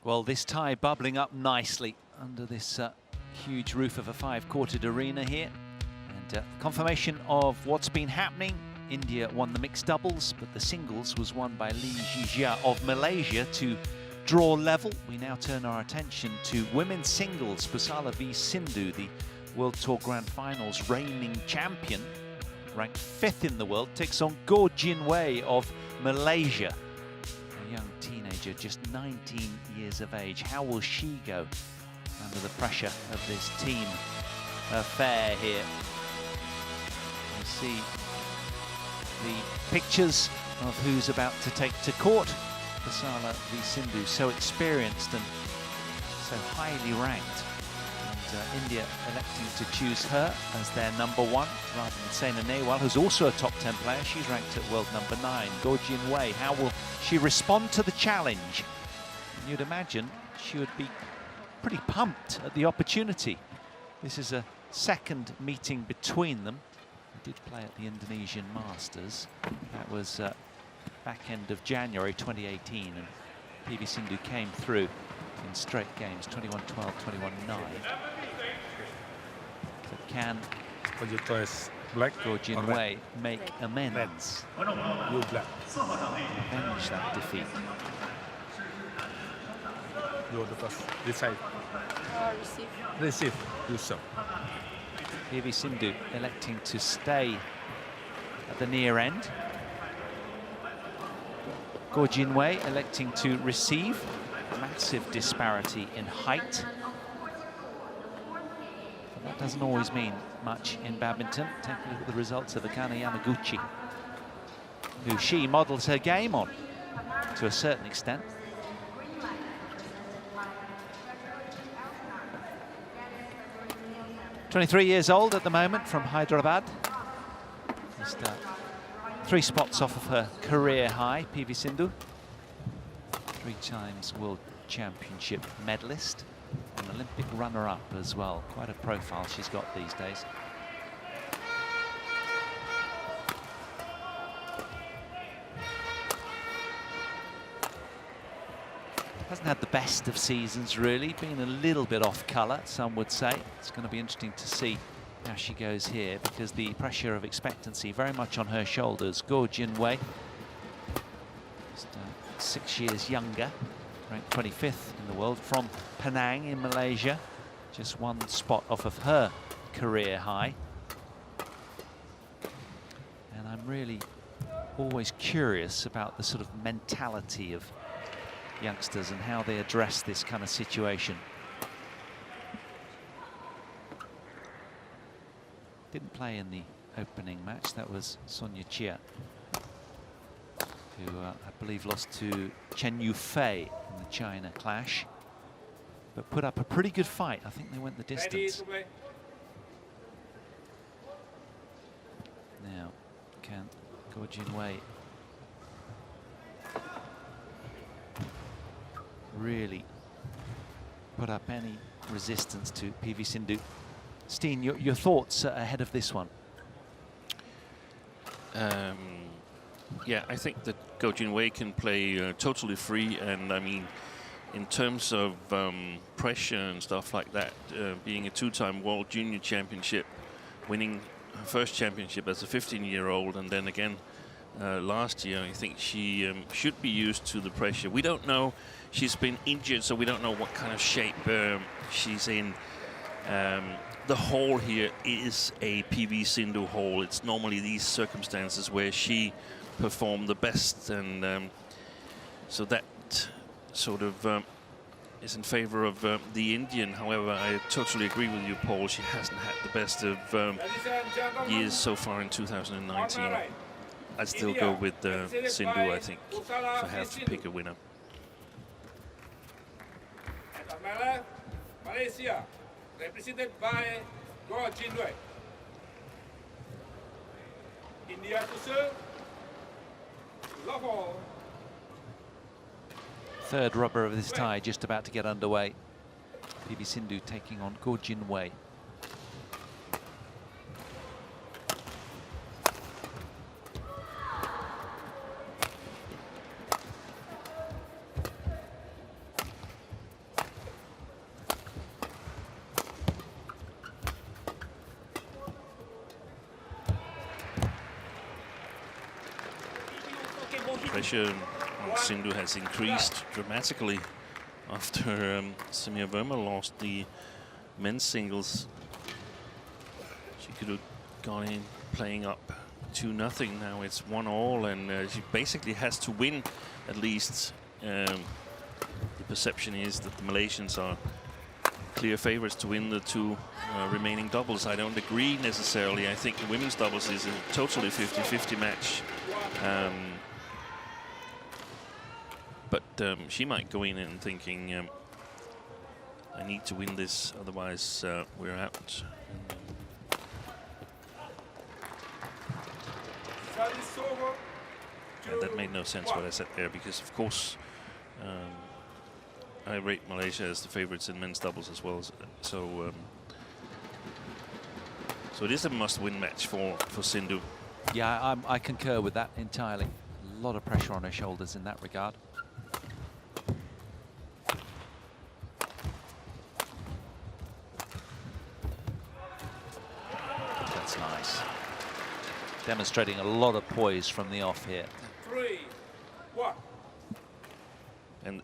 Well, this tie bubbling up nicely under this huge roof of a 5-courted arena here. And confirmation of what's been happening. India won the mixed doubles, but the singles was won by Lee Zhijia of Malaysia to draw level. We now turn our attention to women's singles. Pusarla V SINDHU, the World Tour Grand Finals reigning champion, ranked 5th in the world, takes on GOH Jin Wei of Malaysia. A young teenager, just 19 years of age. How will she go under the pressure of this team affair here? You see the pictures of who's about to take to court. Pusarla V SINDHU, so experienced and so highly ranked. And India electing to choose her as their number 1 rather than Saina Nehwal, who's also a top 10 player. She's ranked at world number 9. GOH Jin Wei, how will she respond to the challenge? And you'd imagine she would be pretty pumped at the opportunity. This is a second meeting between them. They did play at the Indonesian Masters. That was back end of January 2018, and PV SINDHU came through in straight games, 21-12, 21-9. So can GOH Jin Wei make amends? Avenge that defeat. You're the first. Decide. Receive. Receive. Yourself. PV SINDHU electing to stay at the near end. GOH Jin Wei electing to receive. Massive disparity in height. But that doesn't always mean much in badminton. Take a look at the results of Akane Yamaguchi, who she models her game on to a certain extent. "23 years old at the moment, from Hyderabad. Just 3 spots off of her career high, PV SINDHU. 3 times World Championship medalist, an Olympic runner-up as well. Quite a profile she's got these days. Hasn't had the best of seasons, really. Been a little bit off colour, some would say. It's going to be interesting to see how she goes here, because the pressure of expectancy very much on her shoulders. GOH Jin Wei, just 6 years younger, ranked 25th in the world, from Penang in Malaysia. Just 1 spot off of her career high. And I'm really always curious about the sort of mentality of youngsters and how they address this kind of situation. Didn't play in the opening match. That was Sonia Chia, who I believe lost to Chen Yufei in the China clash, but put up a pretty good fight. I think they went the distance. Now, can GOH Jin Wei really put up any resistance to PV SINDHU? Steen, your thoughts ahead of this one? Yeah, I think that GOH Jin Wei can play totally free, and I mean, in terms of pressure and stuff like that, being a 2-time World Junior Championship, winning her first championship as a 15-year-old, and then again last year, I think she should be used to the pressure. We don't know. She's been injured, so we don't know what kind of shape she's in. The hole here is a PV SINDHU hole. It's normally these circumstances where she performed the best, and so that sort of is in favor of the Indian. However, I totally agree with you, Paul. She hasn't had the best of years so far in 2019. I'd still go with SINDHU, I think, if I have to pick a winner. Malaysia, represented by GOH Jin Wei. India to serve. Love all. Third rubber of this tie just about to get underway. PV SINDHU taking on GOH Jin Wei. pressure on Sindhu has increased dramatically after Samir Verma lost the men's singles. She could have gone in playing up 2-0. Now it's 1-all, and she basically has to win at least. The perception is that the Malaysians are clear favorites to win the two remaining doubles. I don't agree necessarily. I think the women's doubles is a totally 50-50 match. But she might go in and thinking, I need to win this, otherwise we're out. And that made no sense what I said there, because of course I rate Malaysia as the favorites in men's doubles as well. So so it is a must-win match for Sindhu. Yeah, I concur with that entirely. A lot of pressure on her shoulders in that regard. That's nice. Demonstrating a lot of poise from the off here. 3-1. And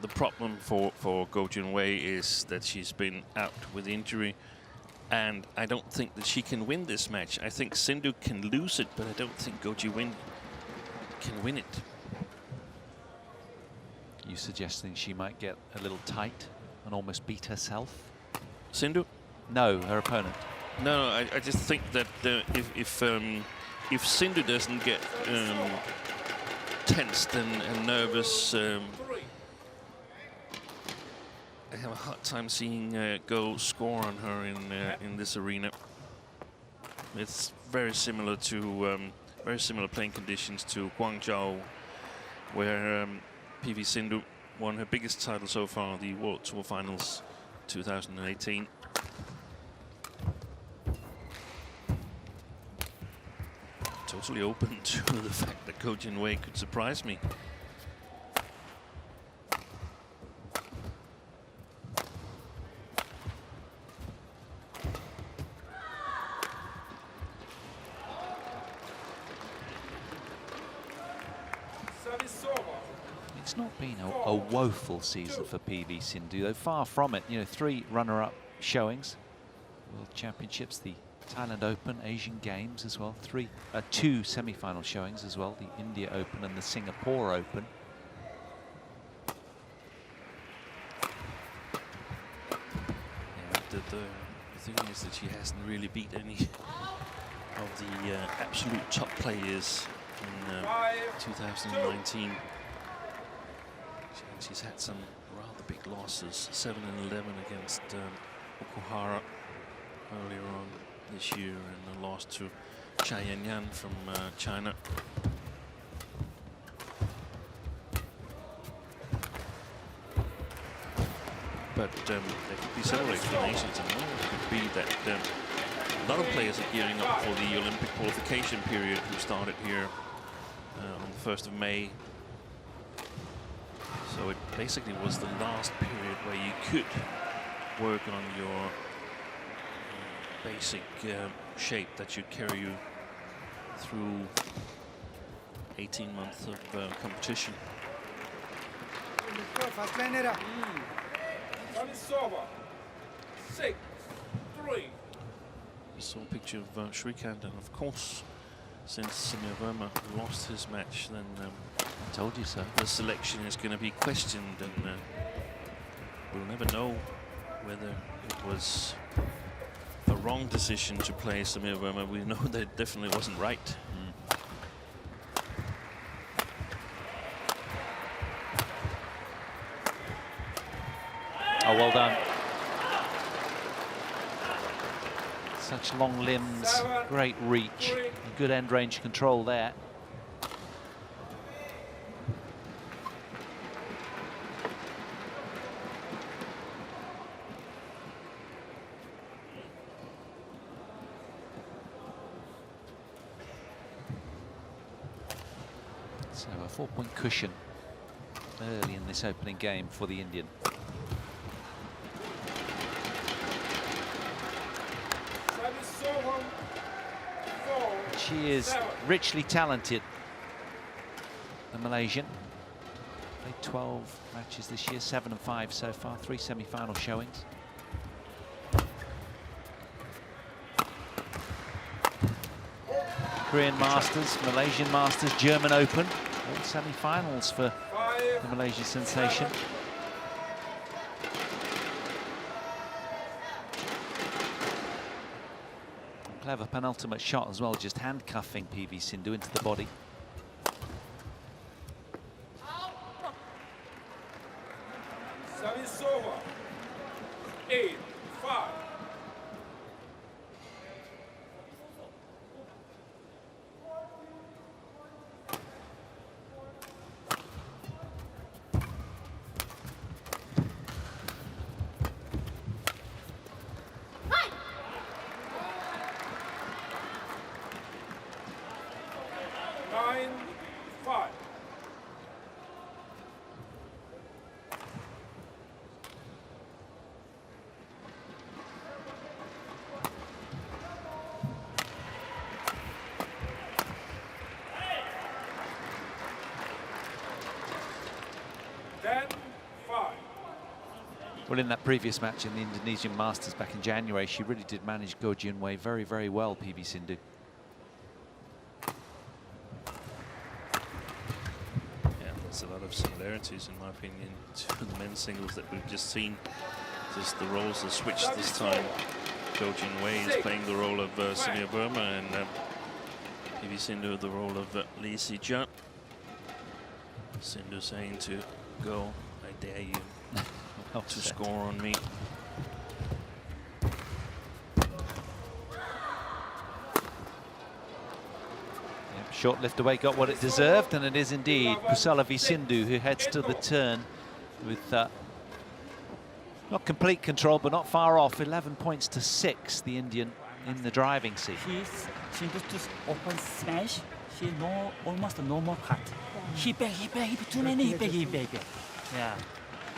the problem for GOH Jin Wei is that she's been out with injury, and I don't think that she can win this match. I think Sindhu can lose it, but I don't think GOH Jin Wei can win it. You suggesting she might get a little tight and almost beat herself? Sindhu? No, her opponent. No, I just think that if Sindhu doesn't get tensed and nervous, I have a hard time seeing Go score on her in this arena. It's very similar playing conditions to Guangzhou, where PV Sindhu won her biggest title so far, the World Tour Finals 2018. Totally open to the fact that GOH Jin Wei could surprise me. It's not been a woeful season for PV Sindhu, though far from it. You know, 3 runner-up showings, World Championships, the Thailand Open, Asian Games as well. 2 semi-final showings as well, the India Open and the Singapore Open. Yeah, the thing is that she hasn't really beat any of the absolute top players in 2019. She's had some rather big losses, 7-11 against Okuhara earlier on this year, and a loss to Chai Yan from China. But there could be several explanations, and one could be that a lot of players are gearing up for the Olympic qualification period, who started here on the 1st of May. So it basically was the last period where you could work on your basic shape that should carry you through 18 months of competition. We saw a picture of Shrikant, and of course, since Samir Verma lost his match, then I told you so. The selection is going to be questioned, and we'll never know whether it was a wrong decision to play Samir Verma. We know that it definitely wasn't right. Oh, well done. Such long limbs, great reach, good end range control there. So a 4-point cushion early in this opening game for the Indian. She is richly talented. the Malaysian. Played 12 matches this year, 7 and 5 so far, 3 semi-final showings. Korean Masters, Malaysian Masters, German Open, all semi-finals for the Malaysian sensation. Clever penultimate shot as well, just handcuffing PV Sindhu into the body. Service over. 8-5. Well, in that previous match in the Indonesian Masters back in January, she really did manage GOH Jin Wei very, very well, PV Sindhu. Yeah, there's a lot of similarities, in my opinion, to the men's singles that we've just seen. Just the roles are switched this time. GOH Jin Wei is playing the role of Samir Verma, and PV Sindhu the role of Lee Si-jun. Sindhu saying to go, I dare you. Well to said. score on me. Yep, short lift away got what it deserved, and it is indeed Pusarla V Sindhu who heads to the turn with not complete control, but not far off. 11 points to 6, the Indian in the driving seat. Sindhu to open smash. She almost no more cut. He back, too many, he back. Yeah.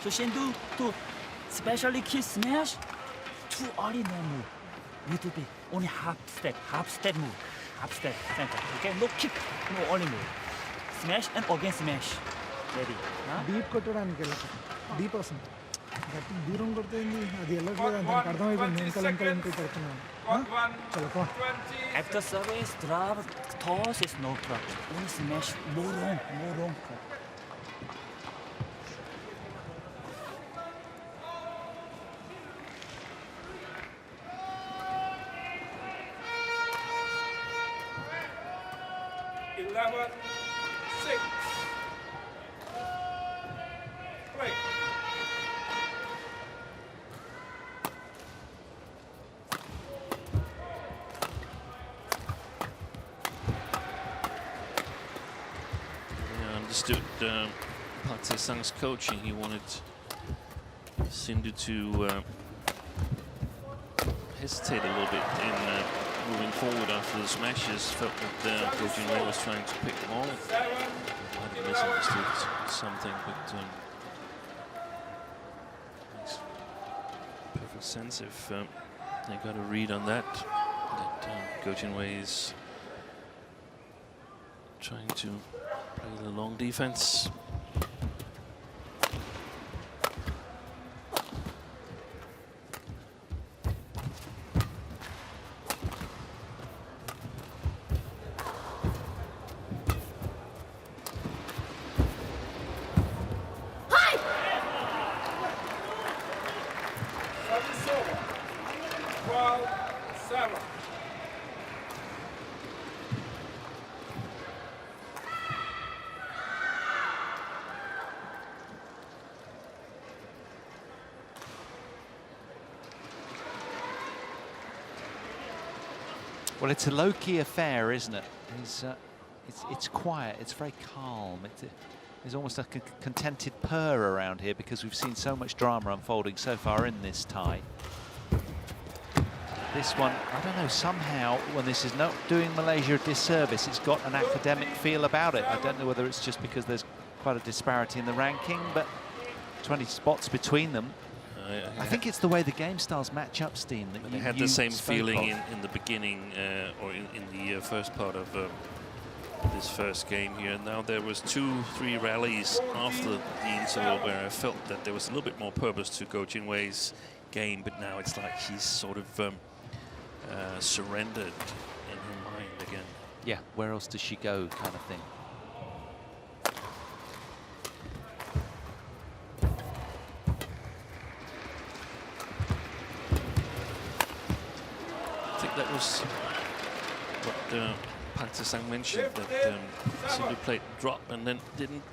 So Sindhu to especially kiss smash, too early no move. Little bit, only half step move. Half step, center. Okay, no kick, no only move. Smash and again smash. Ready. Deep కొట్టడానికి deep వస్తుంది గట్టి దూరం కొడితే అది వెళ్ళట్లేదు అంటే అర్థమైపోయింది వెనకాల కొడుతున్నాను చలో After service, drop, toss is no problem. Only smash, more wrong. Understood Park Tae-sung's coaching. He wanted Sindhu to hesitate a little bit in moving forward after the smashes. Felt that GOH Jin Wei was trying to pick them all. Might have misunderstood something, but makes perfect sense if they got a read on that. GOH Jin Wei is trying to play the long defense. Well, it's a low-key affair, isn't it? It's quiet, it's very calm. There's almost like a contented purr around here because we've seen so much drama unfolding so far in this tie. This one, I don't know, somehow, when this is not doing Malaysia a disservice, it's got an academic feel about it. I don't know whether it's just because there's quite a disparity in the ranking, but 20 spots between them. I think it's the way the game styles match up, Steen. They had the same feeling in the beginning or in the first part of this first game here. Now there was 2-3 rallies after the interval where I felt that there was a little bit more purpose to GOH Jin Wei's game, but now it's like she's sort of surrendered in her mind again. Yeah, where else does she go, kind of thing. I think that was what Park mentioned, that SINDHU played drop and then didn't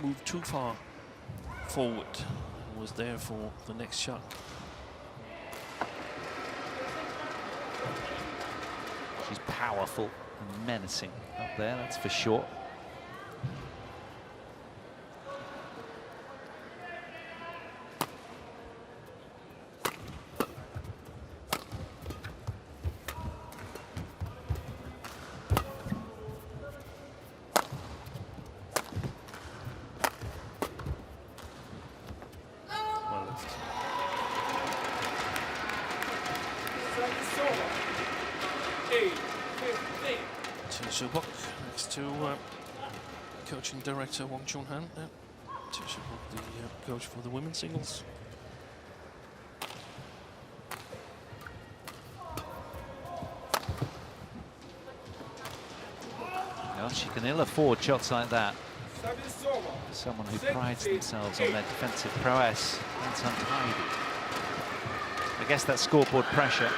move too far forward, and was there for the next shot. She's powerful and menacing up there, that's for sure. Next to coaching director Wong Chun-han, the coach for the women's singles. Well, she can ill afford shots like that. Someone who prides themselves on their defensive prowess. That's untidy. I guess that scoreboard pressure.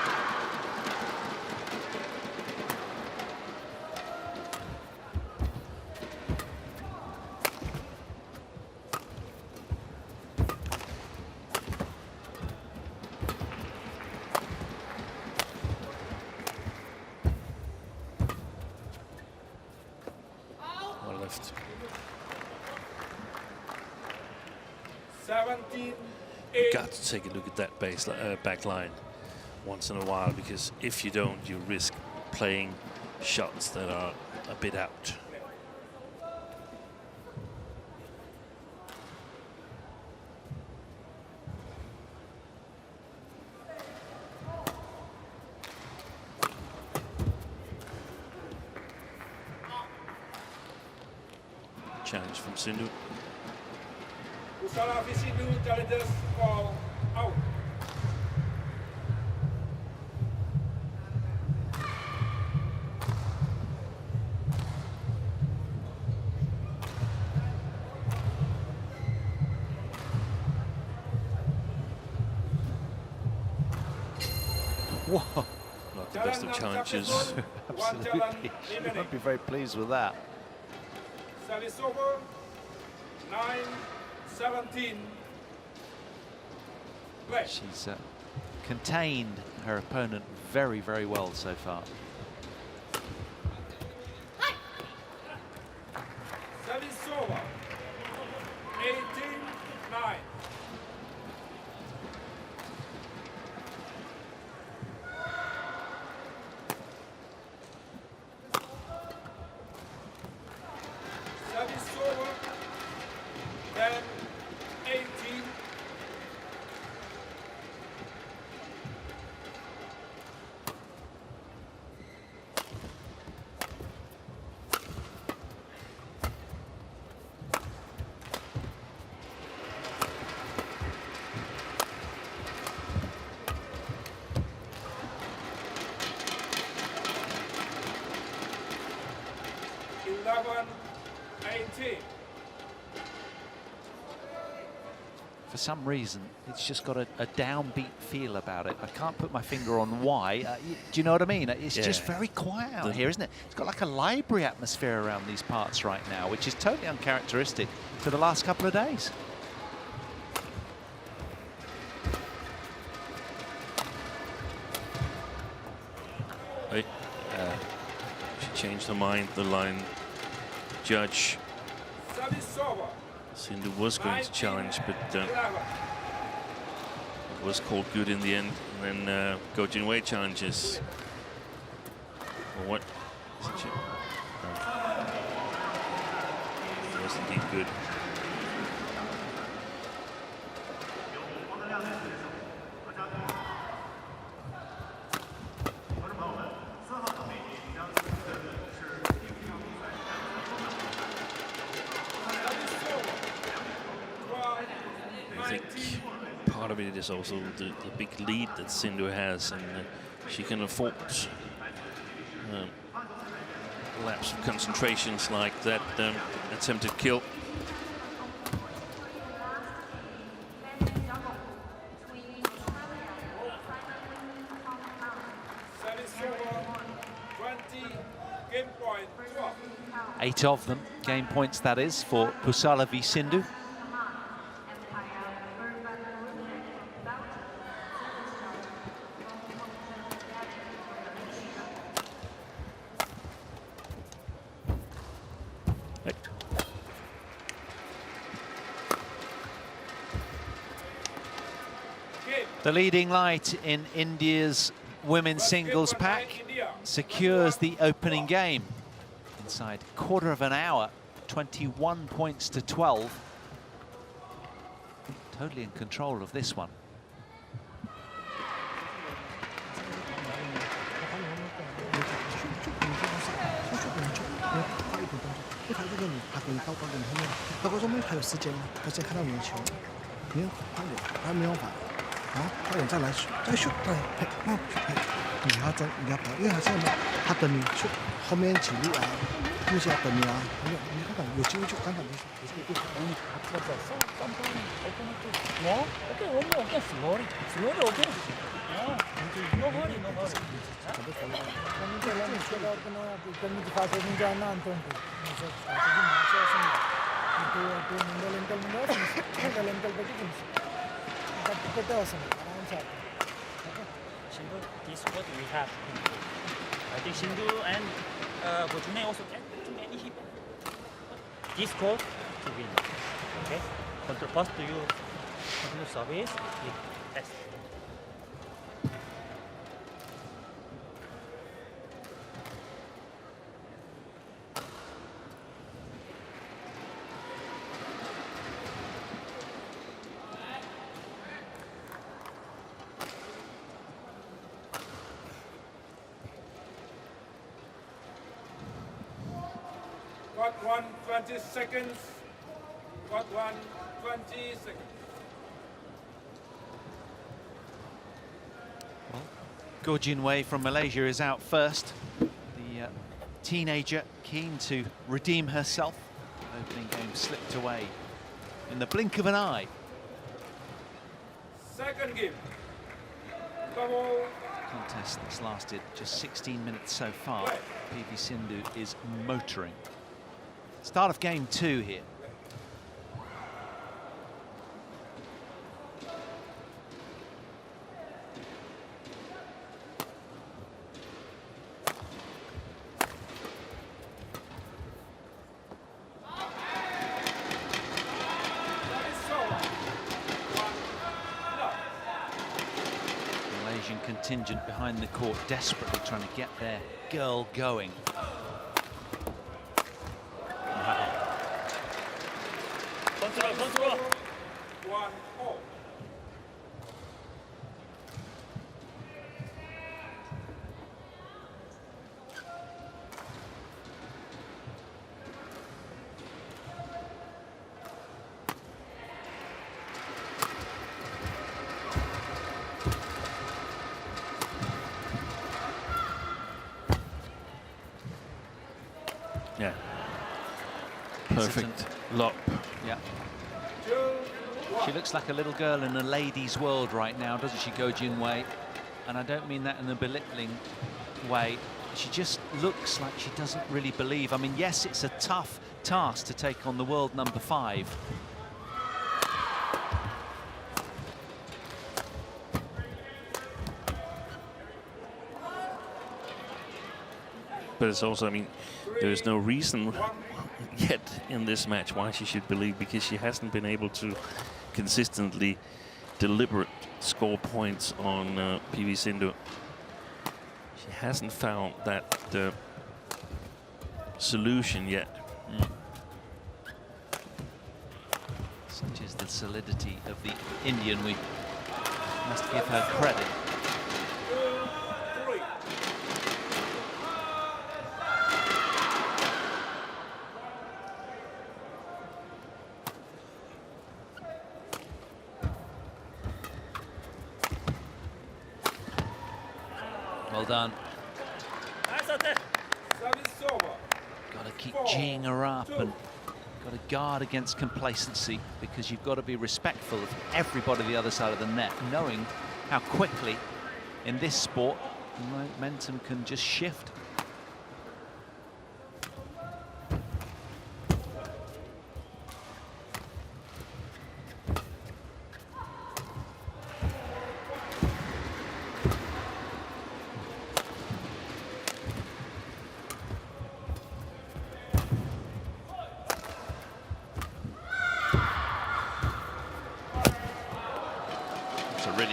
Got to take a look at that back line once in a while, because if you don't, you risk playing shots that are a bit out. Challenge from SINDHU. Pusarla V SINDHU challenges fall out. Whoa. Not the best of challenges. Absolutely. She won't be very pleased with that. Service over. 9-17. Play. She's contained her opponent very, very well so far. Service over. 18-9. Service over. 10-18. For some reason, it's just got a downbeat feel about it. I can't put my finger on why. Do you know what I mean? It's just very quiet out here, isn't it? It's got like a library atmosphere around these parts right now, which is totally uncharacteristic for the last couple of days. She changed her mind, the line judge. Service over. SINDHU was going to challenge, but it was called good in the end. And then GOH Jin Wei challenges. Or what? Isn't she? No. It was indeed good. think part of it is also the big lead that SINDHU has, and she can afford lapse of concentrations like that attempted kill. Service over, 20, game point 12. 8 of them, game points that is, for Pusarla V SINDHU. The leading light in India's women's singles pack secures the opening game. Inside quarter of an hour, 21 points to 12. Totally in control of this one. Small? Okay, one more again, slowly. Slowly again. Yeah. No hurry, no hurry. SINDHU, this is what we have. I think SINDHU and GOH Jin Wei also get too many hit. This call to win. Okay? Control first to you continue service with S. Got 1, 20 seconds. Got 1, 20 seconds. GOH Jin Wei from Malaysia is out first. The teenager keen to redeem herself. Opening game slipped away in the blink of an eye. Second game. Double. Contest that's lasted just 16 minutes so far. PV SINDHU is motoring. Start of game 2 here. Malaysian contingent behind the court desperately trying to get their girl going. Control, control. 1-4. Yeah. Perfect lob. Yeah. She looks like a little girl in a lady's world right now, doesn't she, GOH Jin Wei? And I don't mean that in a belittling way. She just looks like she doesn't really believe. I mean, yes, it's a tough task to take on the world number 5. But it's also, I mean, there is no reason yet in this match why she should believe, because she hasn't been able to consistently score points on PV SINDHU. She hasn't found that solution yet. Such is the solidity of the Indian. We must give her credit. Well done. Service over. Got to keep geeing her up and got to guard against complacency, because you've got to be respectful of everybody the other side of the net, knowing how quickly in this sport momentum can just shift.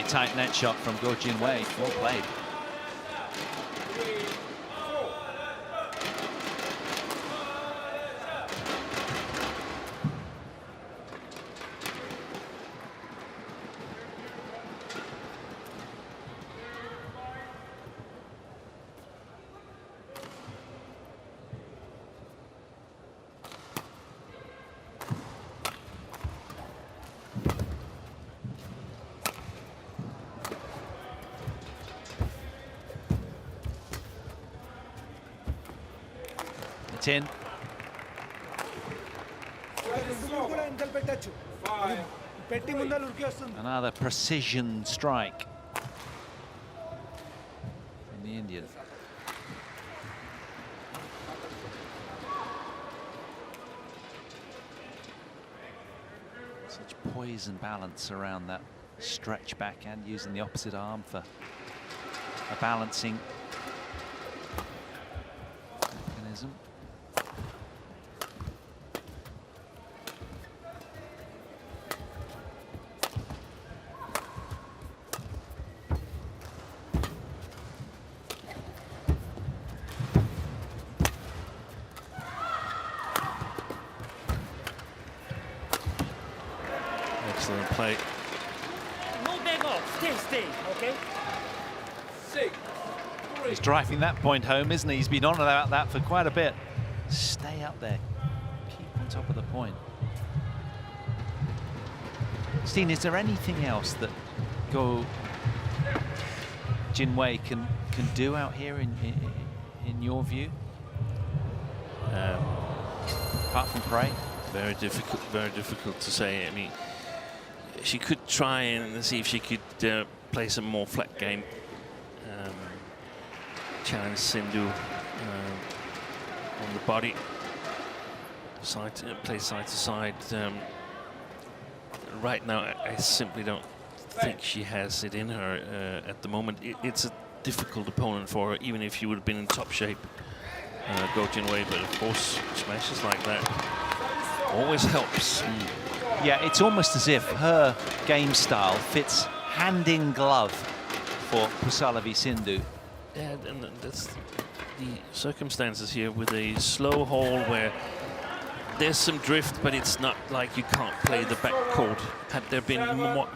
Tight net shot from GOH Jin Wei. Well played. In. Another precision strike from the Indian. Such poise and balance around that stretch backhand, using the opposite arm for a balancing mechanism. Excellent play. No back off. Stay, okay? 6. He's driving that point home, isn't he? He's been on about that for quite a bit. Stay up there. Keep on top of the point. Steen, is there anything else that GOH Jin Wei can do out here in your view? Apart from pray? Very difficult to say. I mean, she could try and see if she could play some more flat game. Challenge SINDHU on the body. Play side to side. Right now, I simply don't think she has it in her at the moment. It's a difficult opponent for her, even if she would have been in top shape. GOH Jin Wei, but of course, smashes like that always helps. Yeah, it's almost as if her game style fits hand in glove for Pusarla V SINDHU. Yeah, and that's the circumstances here with a slow hole where there's some drift, but it's not like you can't play the backcourt. Had there been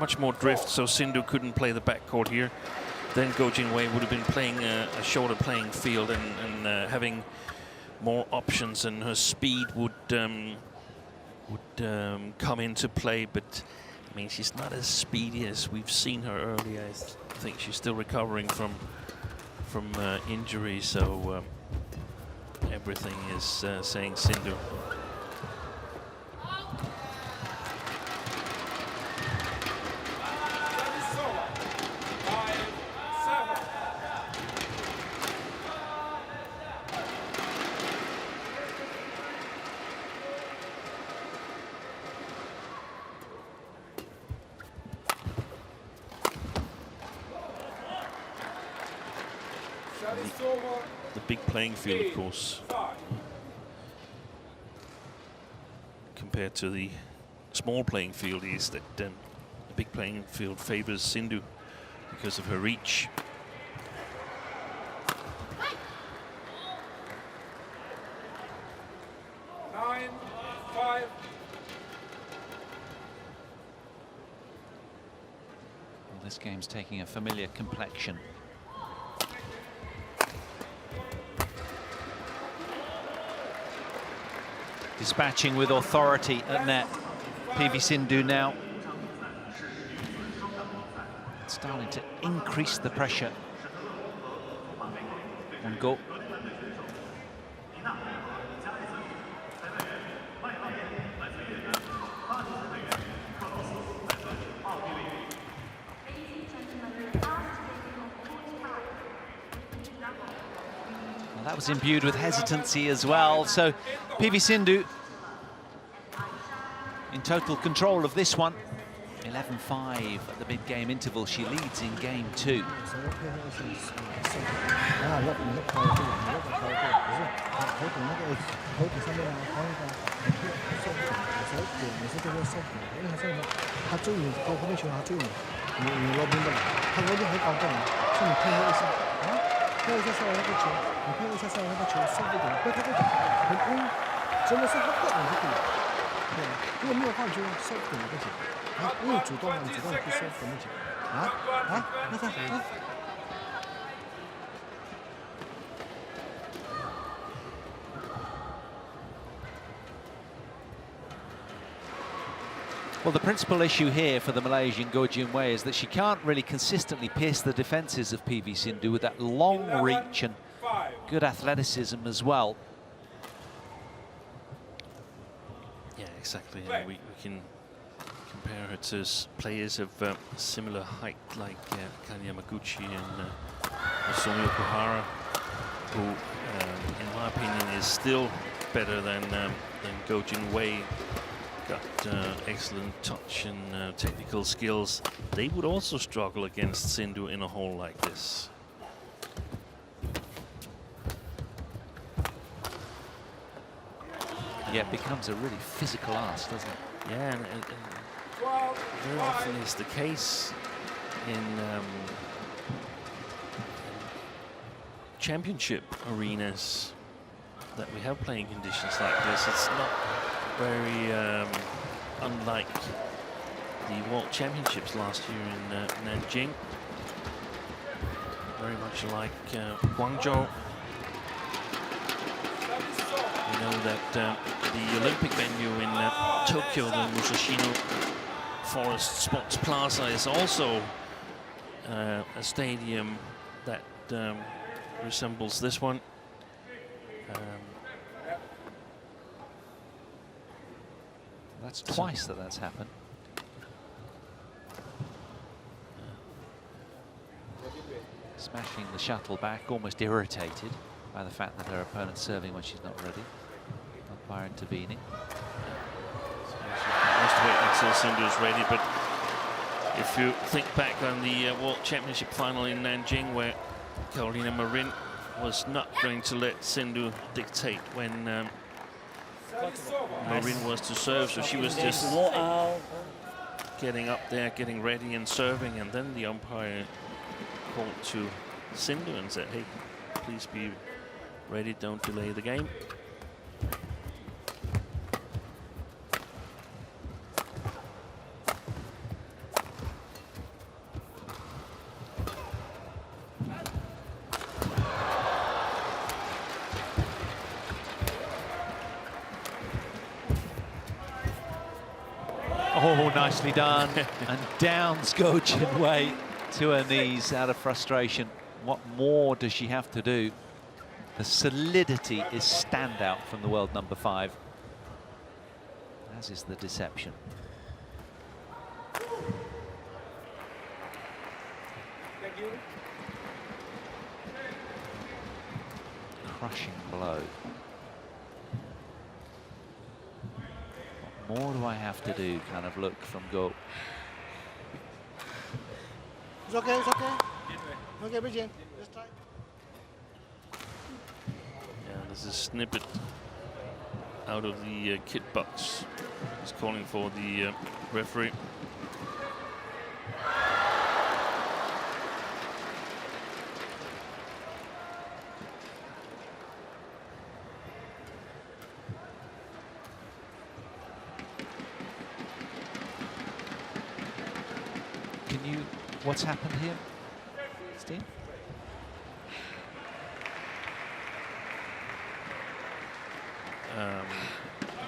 much more drift, so SINDHU couldn't play the backcourt here, then GOH Jin Wei would have been playing a shorter playing field and having more options, and her speed would come into play. But I mean, she's not as speedy as we've seen her earlier. I think she's still recovering from injury, so everything is saying SINDHU. The big playing field, of course, compared to the small playing field, is that the big playing field favors SINDHU because of her reach. Well, this game's taking a familiar complexion. Dispatching with authority at net. PV SINDHU now starting to increase the pressure on goal. Well, that was imbued with hesitancy as well. So PV Sindhu in total control of this one. 11-5 at the mid-game interval. She leads in game 2. Well, the principal issue here for the Malaysian GOH Jin Wei is that she can't really consistently pierce the defences of PV Sindhu with that long reach and good athleticism as well. Yeah, exactly. We can compare her to players of similar height like Kan Yamaguchi and Masumi Okuhara, who, in my opinion, is still better than GOH Jin Wei. Got excellent touch and technical skills. They would also struggle against Sindhu in a hole like this. Yeah, it becomes a really physical ask, doesn't it? Yeah, and very often is the case in championship arenas that we have playing conditions like this. It's not very unlike the World Championships last year in Nanjing. Very much like Guangzhou. We know that the Olympic venue in Tokyo, the Musashino Forest Sports Plaza, is also a stadium that resembles this one. That's twice that's happened. Smashing the shuttle back, almost irritated by the fact that her opponent's serving when she's not ready. Umpire intervening. Must wait until Sindhu is ready, but if you think back on the World Championship final in Nanjing, where Carolina Marin was not going to let Sindhu dictate when Marin was to serve, so she was just getting up there, getting ready and serving, and then the umpire called to Sindhu and said, hey, please be ready, don't delay the game. Oh, nicely done. And downs GOH Jin Wei to her knees out of frustration. What more does she have to do? The solidity is standout from the world number 5, as is the deception. Crushing blow. What more do I have to do kind of look from GOH. It's okay, it's okay. Okay, Bridget, just try. Yeah, there's a snippet out of the kit box. He's calling for the referee. What's happened here, Steve? I'm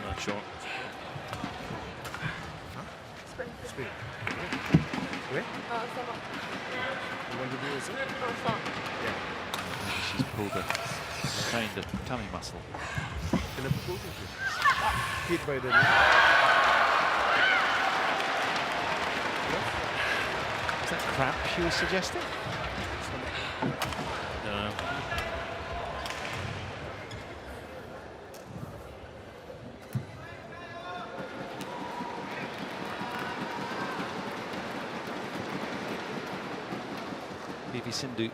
not sure. Speed. Where? You want to do it? She's pulled a strained a tummy muscle. Hit by the Is that cramp she was suggesting? No. PV Sindhu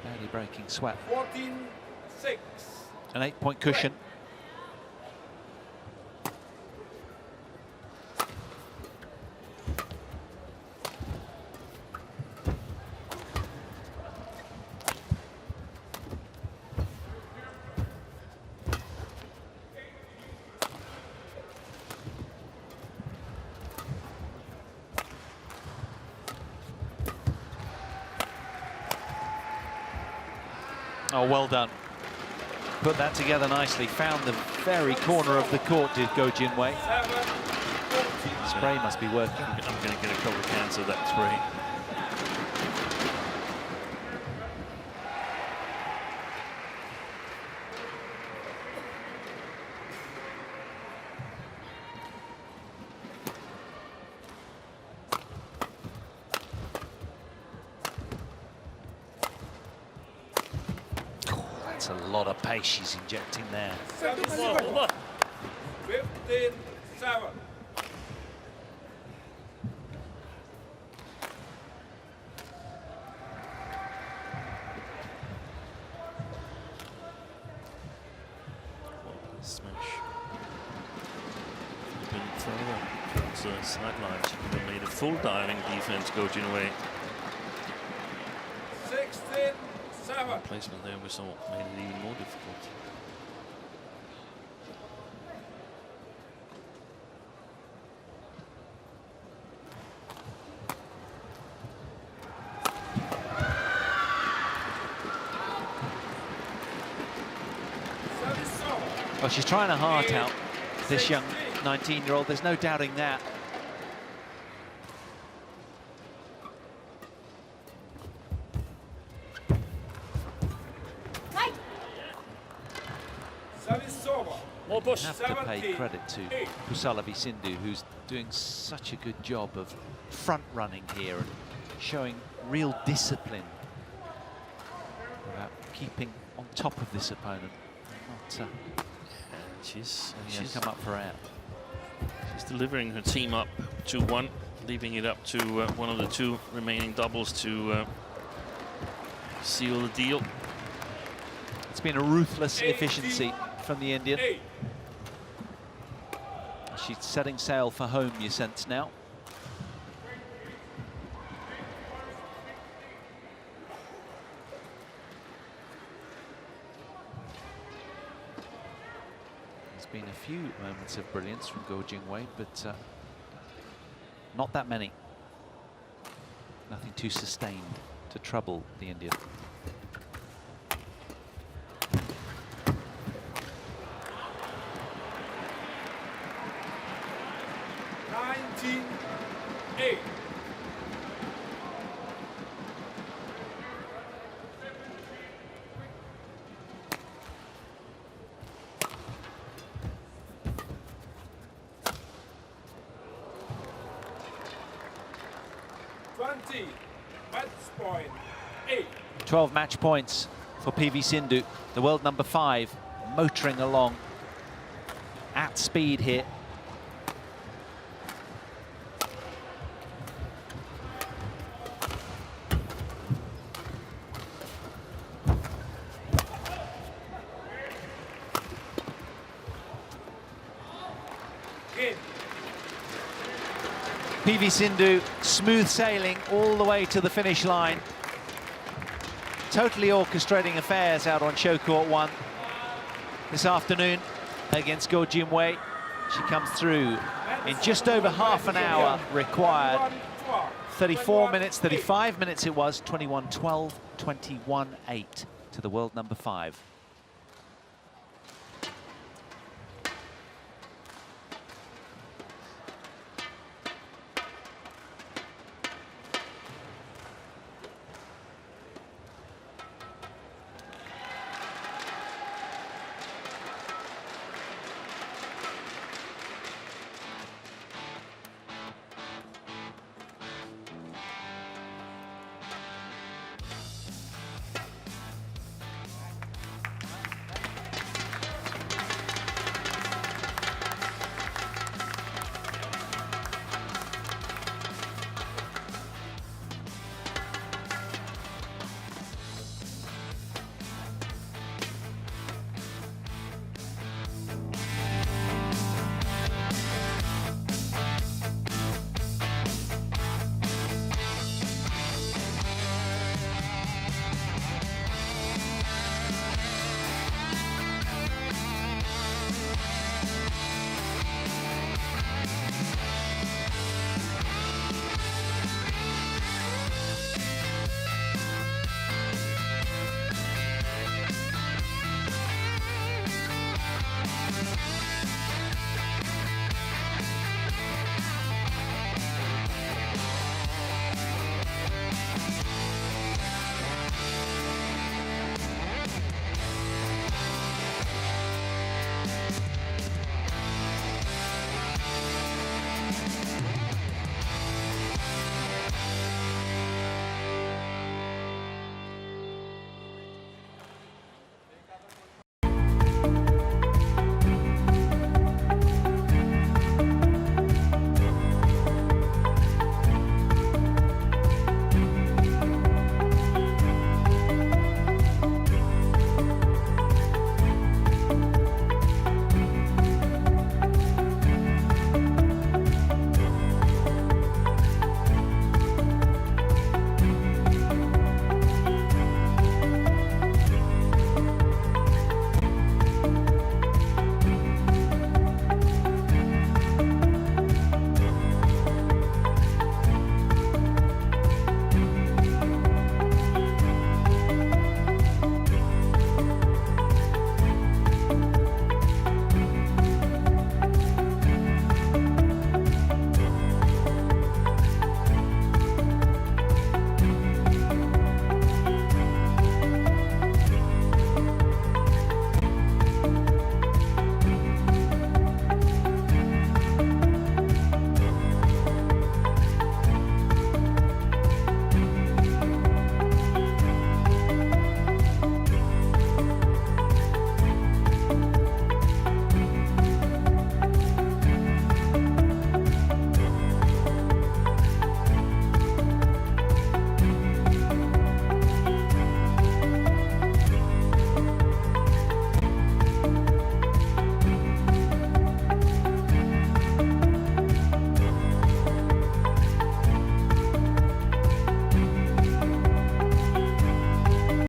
barely breaking sweat. 14-6. An 8-point cushion. Oh, well done. Put that together nicely. Found the very corner of the court, did GOH Jin Wei. Spray must be working. I'm going to get a couple of cans of that spray. That's a lot of pace she's injecting there. 15-7. Smash. Been further towards the sideline. She could have made a full diving defense, GOH Jin Wei. 16-7. Placement there was all made it even more difficult. Well, she's trying her heart out, this young 19-year-old. There's no doubting that. More push. Have to pay credit to Pusarla V Sindhu, who's doing such a good job of front running here and showing real discipline about keeping on top of this opponent. Not She's come up for out. She's delivering her team up 2-1, leaving it up to one of the two remaining doubles to seal the deal. It's been a ruthless efficiency from the Indian. She's setting sail for home, you sense now. There's been a few moments of brilliance from GOH Jin Wei, but not that many. Nothing too sustained to trouble the Indian. Match point 8. 12 match points for PV Sindhu, the world number 5, motoring along at speed here. PV Sindhu smooth sailing all the way to the finish line. Totally orchestrating affairs out on show court 1 this afternoon against GOH Jin Wei. She comes through in just over half an hour required. 34 minutes, 35 minutes it was, 21-12, 21-8 to the world number 5.